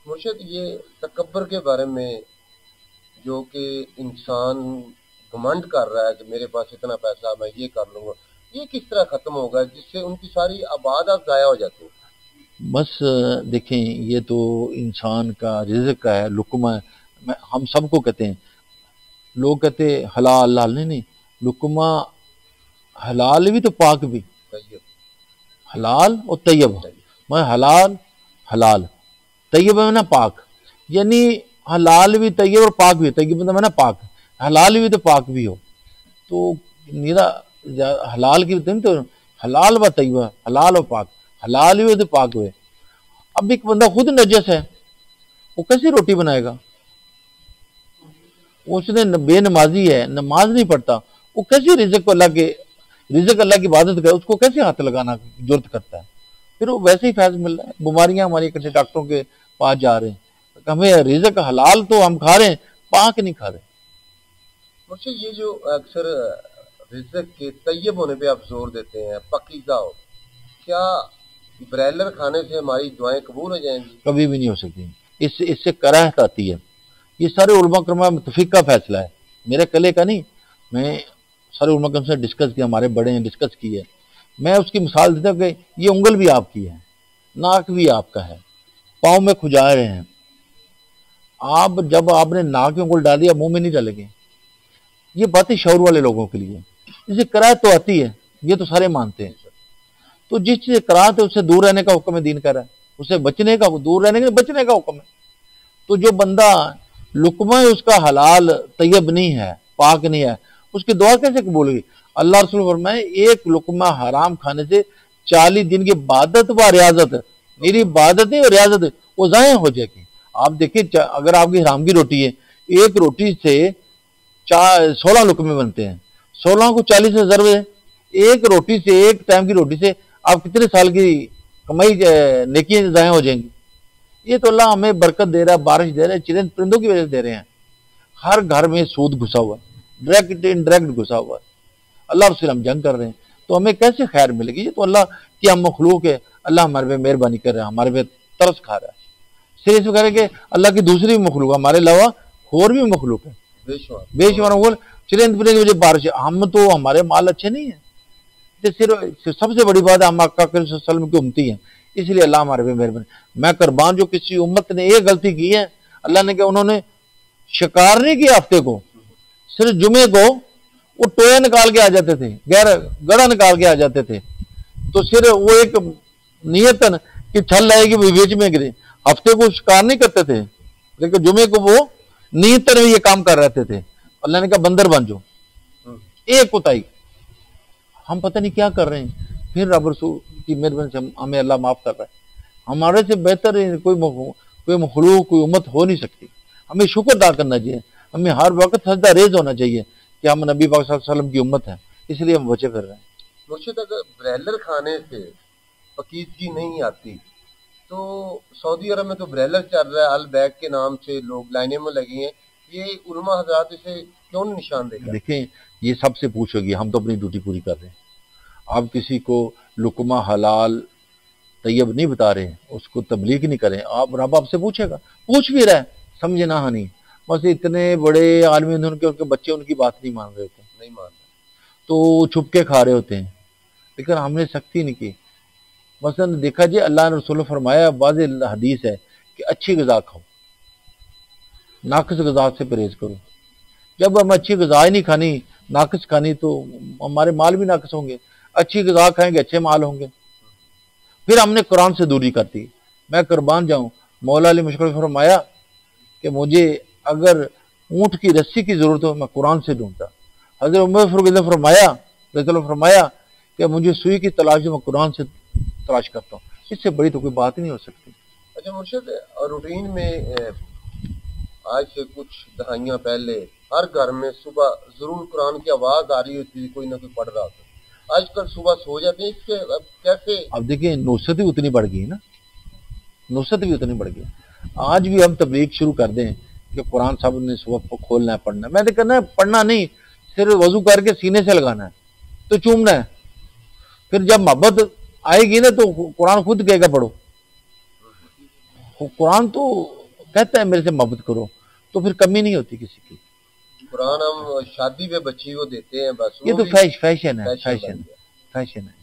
मुर्शिद, ये तकब्बर के बारे में जो कि इंसान घमंड कर रहा है कि मेरे पास इतना पैसा, मैं ये कर लूंगा, ये किस तरह खत्म होगा जिससे उनकी सारी आबादात जाया हो जाती है? बस देखें, ये तो इंसान का रिज़्क का है, लुक़्मा है। हम सबको कहते हैं, लोग कहते हैं हलाल हलाल, नहीं नहीं, लुक़्मा हलाल भी तो पाक भी, तैयब। हलाल और तैयब। तैयब। मैं हलाल हलाल, तैयब है ना पाक, यानी हलाल भी तैयब और पाक भी। तैयब मतलब है ना पाक, हलाल भी तो पाक भी हो। तो मेरा हलाल की तो हलाल व तैयब, हलाल और पाक, हलाल भी हो तो पाक हुए। अब एक बंदा खुद नजस है, वो कैसे रोटी बनाएगा? उसने बेनमाजी है, नमाज नहीं पढ़ता, वो कैसे रिज़्क को अल्लाह के, रिज़्क अल्लाह की इबादत करे, उसको कैसे हाथ लगाना जुर्त करता है? फिर वो वैसे ही फैज़ मिल रहा है। बीमारियां हमारी इकट्ठे डॉक्टरों के पास जा रहे हैं, हमें रिज़्क हलाल तो हम खा रहे हैं, पाक नहीं खा रहे। मुझे ये जो अक्सर रिज़्क के तैयब होने पे आप जोर देते हैं, पकीज़ा हो, क्या ब्रॉयलर खाने से हमारी दुआएं कबूल हो जाएंगी? कभी भी नहीं हो सकती। इससे इससे कराहत आती है। ये सारे उलमा करमा मुतफिक का फैसला है, मेरे कले का नहीं। मैं सारे उलमा कम से डिस्कस किया, हमारे बड़े हैं, डिस्कस की है। मैं उसकी मिसाल देता हूँ कि ये उंगल भी आपकी है, नाक भी आपका है, पाँव में खुजा रहे हैं आप, जब आपने नाक में उंगल डाल दिया, मुंह में नहीं डालेंगे। ये बातें शौर वाले लोगों के लिए। इससे कराहत तो आती है, ये तो सारे मानते हैं। तो जिस चीज से कराहत है उससे दूर रहने का हुक्म है, दीन कर रहा है। उससे बचने का, दूर रहने के बचने का हुक्म है। तो जो बंदा लुकमा है उसका हलाल तैयब नहीं है, पाक नहीं है, उसकी दुआ कैसे कबूल हुई? अल्लाह रसूल फरमाए, एक लुकमा हराम खाने से 40 दिन की इबादत व रियाजत, मेरी इबादत है और रियाजत वो ज़ाया हो जाएगी। आप देखिए, अगर आपकी हराम की रोटी है, एक रोटी से 16 लुकमे बनते हैं, 16 को 40 से ज़रब है। एक रोटी से, एक टाइम की रोटी से आप कितने साल की कमाई, नेकी ज़ाया हो जाएंगी। ये तो अल्लाह हमें बरकत दे रहा है, बारिश दे रहा है, चिरंद परिंदों की वजह से दे रहे हैं। हर घर में सूद घुसा हुआ है, डायरेक्ट इनडायरेक्ट घुसा हुआ है। अल्लाह और हम जंग कर रहे हैं, तो हमें कैसे खैर मिलेगी? ये तो अल्लाह की हम मखलूक है, अल्लाह हमारे पे मेहरबानी कर रहा है, हमारे पे तरस खा रहा है। सिर्फ वगैरह के अल्लाह की दूसरी भी मखलूक, हमारे अलावा और भी मखलूक है, बेशुमार। बेशुमार। बोल चिरंद परिंद की वजह बारिश, हम तो हमारे माल अच्छे नहीं है। सिर्फ सबसे बड़ी बात है, हम आका वसल्लम की उम्मती हैं, इसलिए अल्लाह हमारे पे मेहरबानी। मैं कुर्बान, जो किसी उम्मत ने एक गलती की है, अल्लाह ने क्या, उन्होंने शिकार नहीं किया हफ्ते को, सिर्फ जुमे को वो टोया निकाल के आ जाते थे, गैर गड़ा निकाल के आ जाते थे। तो सिर्फ वो एक नियतन कि छल आएगी बीच में गिरे, हफ्ते को शिकार नहीं करते थे, लेकिन जुमे को वो नियतन में ये काम कर रहे थे। अल्लाह ने कहा बंदर बन जाओ, एक कुताई। हम पता नहीं क्या कर रहे हैं। फिर रब रसूल की मेहरबानी से हमें अल्लाह माफ कर रहा है। हमारे से बेहतर कोई मखलूक, कोई उम्मत हो नहीं सकती। हमें शुक्र अदा करना चाहिए, हमें हर वक्त सजदा रेज होना चाहिए कि हम नबी पाक सल्लल्लाहु अलैहि वसल्लम की उम्मत है, इसलिए हम बचे फिर रहे हैं। मुर्शिद, अगर ब्रॉयलर खाने से पकीजगी नहीं आती तो सऊदी अरब में तो ब्रॉयलर चल रहा है, अल बैग के नाम से लोग लाइनें में लगी हैं। ये उलमा हजरात इसे क्यों नहीं निशान देगा? देखें, ये सबसे पूछोगी, हम तो अपनी ड्यूटी पूरी कर रहे हैं। आप किसी को लुकमा हलाल तैयब नहीं बता रहे हैं, उसको तबलीग नहीं करें, आप रब आपसे पूछेगा, पूछ भी रहा है, समझे ना नहीं। बस इतने बड़े आलमी उनके उनके बच्चे उनकी बात नहीं मान रहे होते, नहीं मान रहा। तो छुप के खा रहे होते हैं, लेकिन हमने सख्ती नहीं की। मसलन देखा जी, अल्लाह ने रसूल ने फरमाया, वाज़े हदीस है कि अच्छी गज़ा खाओ, नाकिस गज़ा से परहेज करो। जब हम अच्छी गज़ा ही नहीं खानी, नाकिस खानी, तो हमारे माल भी नाकिस होंगे। अच्छी गज़ा खाएंगे, अच्छे माल होंगे। फिर हमने कुरान से दूरी कर दी। मैं कुर्बान जाऊं, मौला अली मुश्किल फरमाया कि मुझे अगर ऊँट की रस्सी की ज़रूरत हो, मैं कुरान से ढूंढता। हज़रत उमर फारूक ने फरमाया कि मुझे सुई की तलाश हो, मैं कुरान से तलाश करता हूँ। इससे बड़ी तो कोई बात ही नहीं हो सकती। अच्छा मुर्शिद, रूटीन में आज से कुछ दहाइयाँ पहले हर घर में सुबह जरूर कुरान की आवाज आ रही होती थी, कोई ना कोई पढ़ रहा था। आजकल सुबह सो जाते हैं, इसके अब कैसे? अब देखिए, नुसरत भी उतनी बढ़ गई ना, नुसरत भी उतनी बढ़ गई। आज भी हम तबलीग शुरू कर दें कि कुरान साहब ने सुबह खोलना है, पढ़ना है। मैंने करना है, पढ़ना नहीं, सिर्फ वजू करके सीने से लगाना है तो चूमना है। फिर जब मोहब्बत आएगी ना तो कुरान खुद कहेगा पढ़ो। कुरान तो कहता है मेरे से मोहब्बत करो, तो फिर कमी नहीं होती किसी की। कुरान हम शादी पे बच्ची को देते हैं बस, ये वो तो भी फैशन है, फैशन बन फैशन गया। फैशन है।